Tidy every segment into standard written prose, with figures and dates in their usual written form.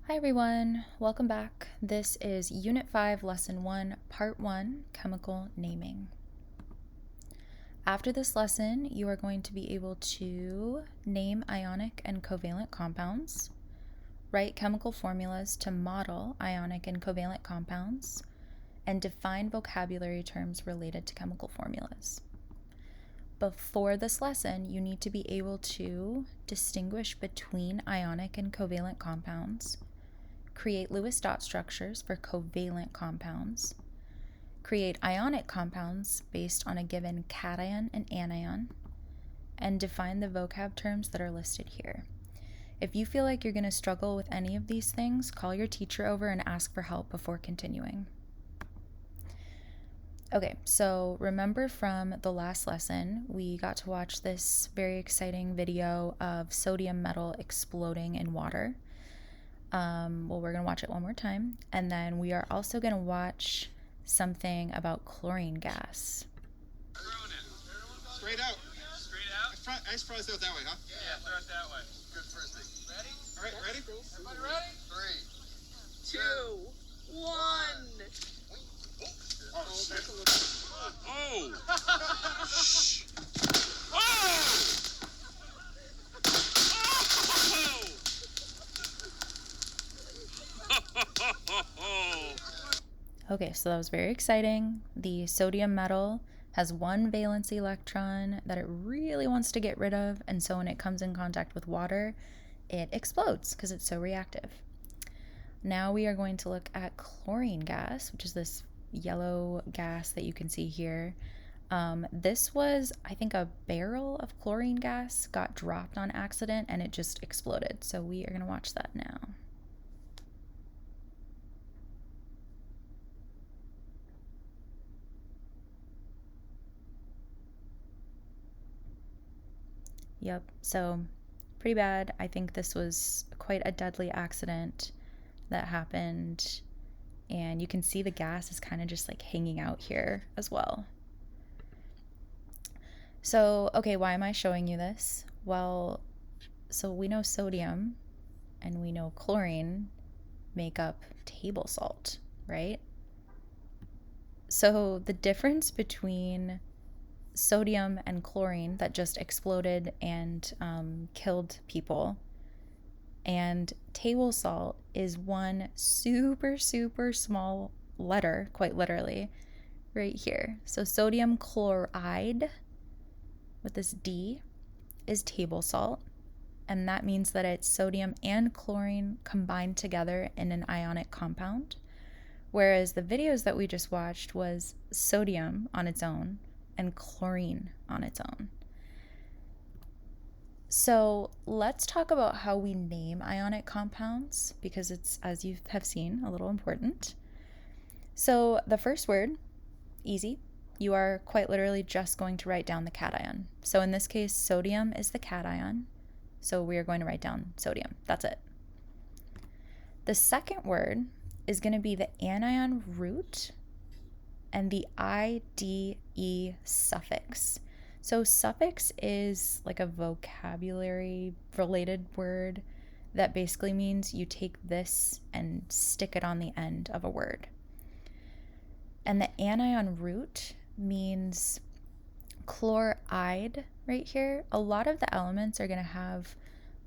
Hi everyone, welcome back. This is Unit 5, Lesson 1, Part 1, Chemical Naming. After this lesson, you are going to be able to name ionic and covalent compounds, write chemical formulas to model ionic and covalent compounds, and define vocabulary terms related to chemical formulas. Before this lesson, you need to be able to distinguish between ionic and covalent compounds, create Lewis dot structures for covalent compounds, create ionic compounds based on a given cation and anion, and define the vocab terms that are listed here. If you feel like you're going to struggle with any of these things, call your teacher over and ask for help before continuing. Okay, so remember from the last lesson, we got to watch this very exciting video of sodium metal exploding in water. We're going to watch it one more time, and then we are also going to watch something about chlorine gas. Straight out. Straight out? I just probably throw it that way, huh? Yeah, throw it that way. Good first thing. Ready? All right, ready? Everybody ready? 3, 2, 1. Oh, shit. Oh! Oh! Okay, so that was very exciting. The sodium metal has one valence electron that it really wants to get rid of, and so when it comes in contact with water, it explodes because it's so reactive. Now we are going to look at chlorine gas, which is this yellow gas that you can see here. This was, I think, a barrel of chlorine gas got dropped on accident and it just exploded. So we are going to watch that now. Yep, so pretty bad. I think this was quite a deadly accident that happened. And you can see the gas is kind of just like hanging out here as well. So, okay, why am I showing you this? Well, so we know sodium and we know chlorine make up table salt, right? So the difference between sodium and chlorine that just exploded and killed people and table salt is one super, super small letter, quite literally, right here. So sodium chloride with this D is table salt, and that means that it's sodium and chlorine combined together in an ionic compound, whereas the videos that we just watched was sodium on its own and chlorine on its own. So let's talk about how we name ionic compounds, because it's, as you have seen, a little important. So the first word, easy. You are quite literally just going to write down the cation. So in this case, sodium is the cation. So we are going to write down sodium. That's it. The second word is going to be the anion root and the IDE suffix. So suffix is like a vocabulary related word that basically means you take this and stick it on the end of a word. And the anion root means chloride right here. A lot of the elements are going to have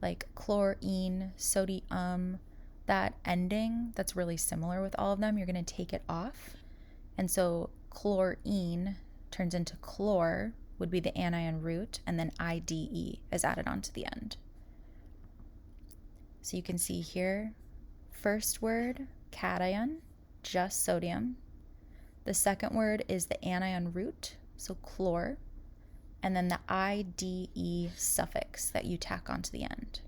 like chlorine, sodium, that ending that's really similar with all of them. You're going to take it off. And so chlorine turns into chlor, would be the anion root, and then IDE is added onto the end. So you can see here, first word, cation, just sodium. The second word is the anion root, so chlor, and then the IDE suffix that you tack onto the end.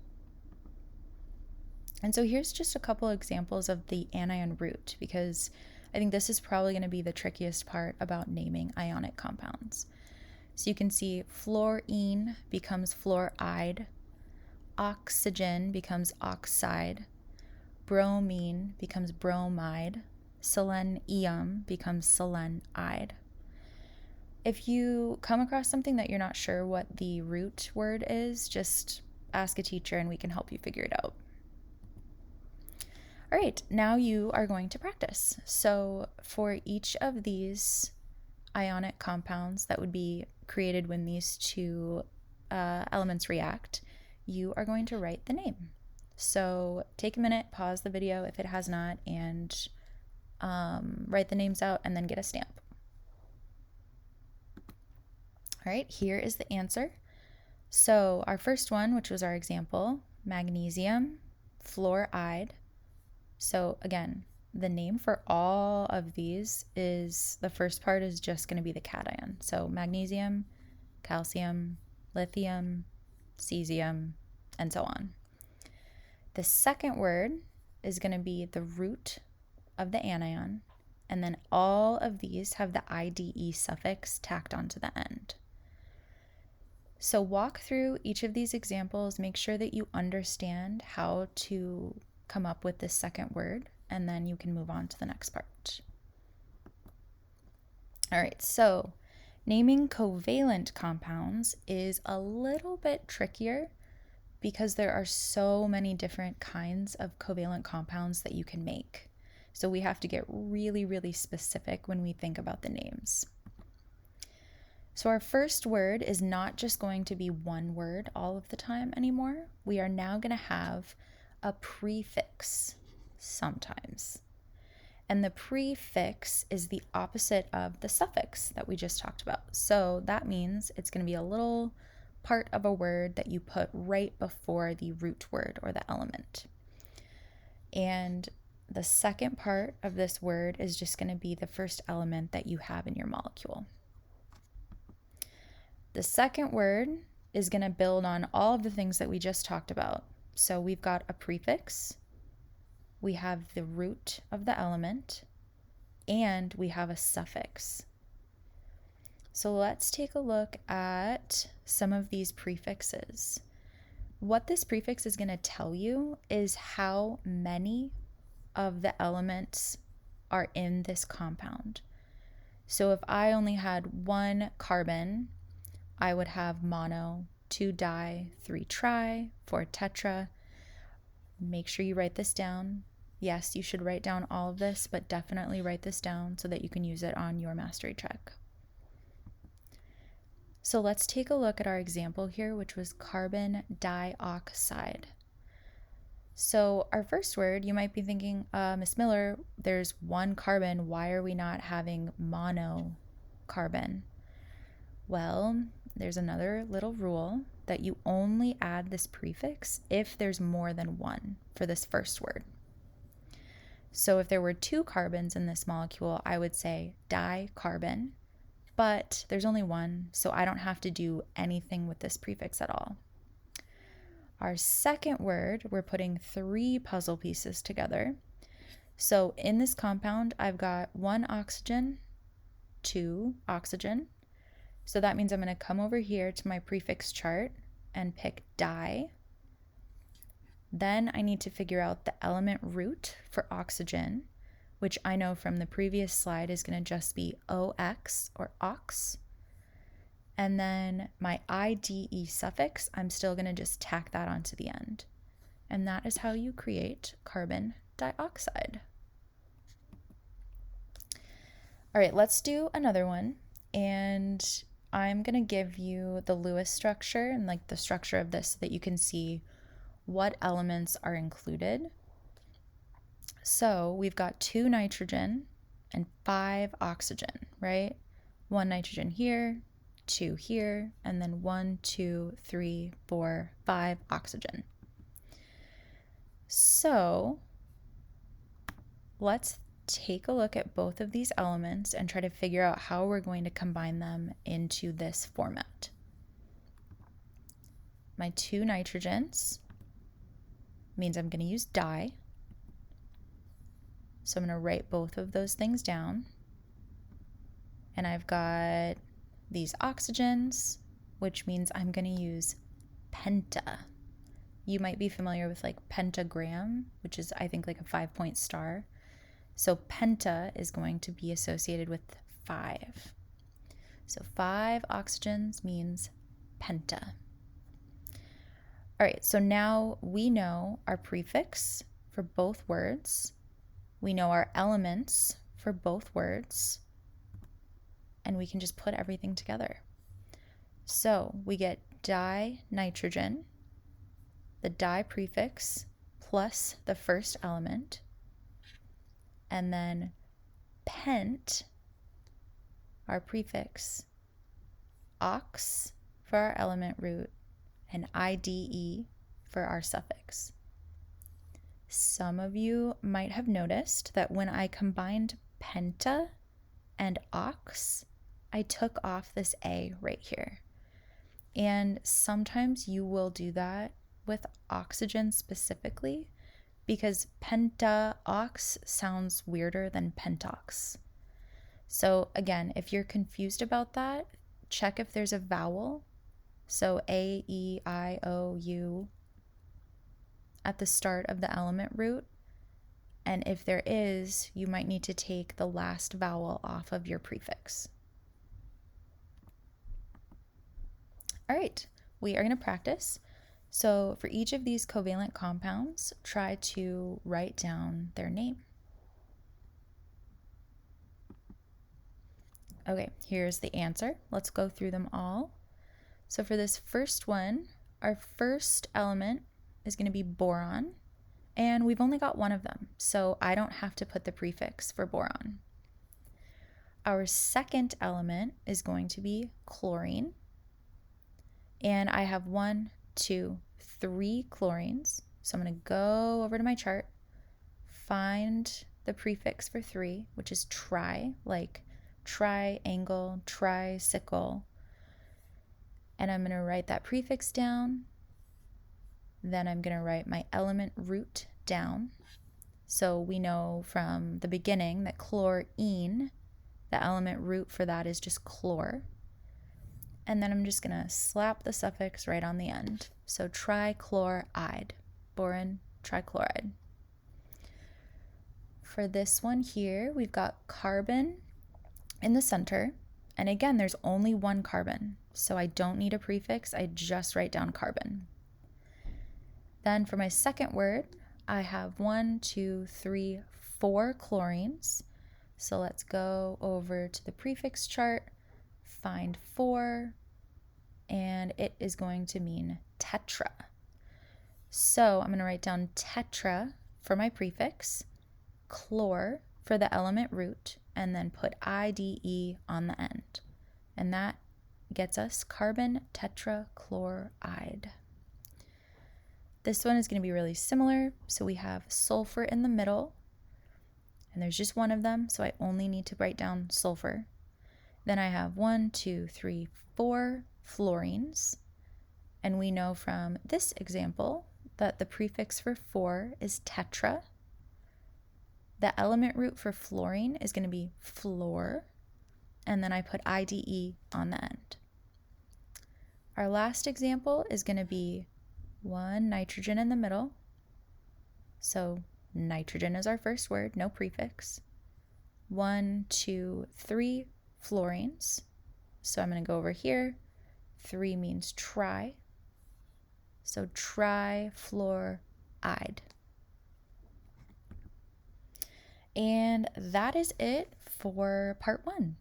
And so here's just a couple examples of the anion root, because I think this is probably going to be the trickiest part about naming ionic compounds. So you can see fluorine becomes fluoride, oxygen becomes oxide, bromine becomes bromide, selenium becomes selenide. If you come across something that you're not sure what the root word is, just ask a teacher and we can help you figure it out. All right, now you are going to practice. So for each of these ionic compounds that would be created when these two elements react, you are going to write the name. So take a minute, pause the video if it has not, and write the names out and then get a stamp. All right, here is the answer. So our first one, which was our example, magnesium fluoride. So again, the name for all of these is, the first part is just going to be the cation. So magnesium, calcium, lithium, cesium, and so on. The second word is going to be the root of the anion, and then all of these have the IDE suffix tacked onto the end. So walk through each of these examples, make sure that you understand how to come up with this second word, and then you can move on to the next part. All right, so naming covalent compounds is a little bit trickier because there are so many different kinds of covalent compounds that you can make. So we have to get really, really specific when we think about the names. So our first word is not just going to be one word all of the time anymore. We are now going to have a prefix sometimes. And the prefix is the opposite of the suffix that we just talked about. So that means it's going to be a little part of a word that you put right before the root word or the element. And the second part of this word is just going to be the first element that you have in your molecule. The second word is going to build on all of the things that we just talked about. So we've got a prefix, we have the root of the element, and we have a suffix. So let's take a look at some of these prefixes. What this prefix is going to tell you is how many of the elements are in this compound. So if I only had one carbon, I would have mono, 2 di, 3 tri, 4 tetra. Make sure you write this down. Yes, you should write down all of this, but definitely write this down so that you can use it on your mastery check. So let's take a look at our example here, which was carbon dioxide. So our first word, you might be thinking, Miss Miller, there's one carbon. Why are we not having mono carbon? Well, there's another little rule that you only add this prefix if there's more than one for this first word. So if there were 2 carbons in this molecule, I would say dicarbon, but there's only one, so I don't have to do anything with this prefix at all. Our second word, we're putting 3 puzzle pieces together. So in this compound, I've got 1 oxygen, 2 oxygen. So that means I'm going to come over here to my prefix chart and pick di. Then I need to figure out the element root for oxygen, which I know from the previous slide is going to just be OX or ox. And then my IDE suffix, I'm still going to just tack that onto the end. And that is how you create carbon dioxide. All right, let's do another one. And I'm going to give you the Lewis structure and like the structure of this so that you can see what elements are included. So we've got 2 nitrogen and 5 oxygen, right? 1 nitrogen here, 2 here, and then 1, 2, 3, 4, 5 oxygen. So let's take a look at both of these elements and try to figure out how we're going to combine them into this format. My 2 nitrogens means I'm going to use di. So I'm going to write both of those things down. And I've got these oxygens, which means I'm going to use penta. You might be familiar with like pentagram, which is I think like a 5-point star. So penta is going to be associated with 5. So 5 oxygens means penta. All right, so now we know our prefix for both words. We know our elements for both words. And we can just put everything together. So we get dinitrogen, the di prefix plus the first element, and then pent, our prefix, ox for our element root, and IDE for our suffix. Some of you might have noticed that when I combined penta and ox, I took off this A right here. And sometimes you will do that with oxygen specifically because pentaox sounds weirder than pentox. So again, if you're confused about that, check if there's a vowel. So A, E, I, O, U at the start of the element root. And if there is, you might need to take the last vowel off of your prefix. All right, we are going to practice. So for each of these covalent compounds, try to write down their name. Okay, here's the answer. Let's go through them all. So for this first one, our first element is going to be boron, and we've only got one of them, so I don't have to put the prefix for boron. Our second element is going to be chlorine, and I have 1, 2, 3 chlorines. So I'm going to go over to my chart, find the prefix for 3, which is tri, like triangle, tricycle. And I'm going to write that prefix down. Then I'm going to write my element root down. So we know from the beginning that chlorine, the element root for that is just chlor. And then I'm just going to slap the suffix right on the end. So trichloride, boron trichloride. For this one here, we've got carbon in the center. And again, there's only one carbon. So I don't need a prefix. I just write down carbon. Then for my second word, I have 1, 2, 3, 4 chlorines. So let's go over to the prefix chart, find 4, and it is going to mean tetra. So I'm going to write down tetra for my prefix, chlor for the element root, and then put IDE on the end. And that gets us carbon tetrachloride. This one is going to be really similar. So we have sulfur in the middle, and there's just one of them, so I only need to write down sulfur. Then I have 1, 2, 3, 4 fluorines, and we know from this example that the prefix for 4 is tetra. The element root for fluorine is going to be fluor, and then I put IDE on the end. Our last example is going to be 1 nitrogen in the middle. So nitrogen is our first word, no prefix. 1, 2, 3 fluorines. So I'm going to go over here. 3 means tri. So trifluoride. And that is it for part 1.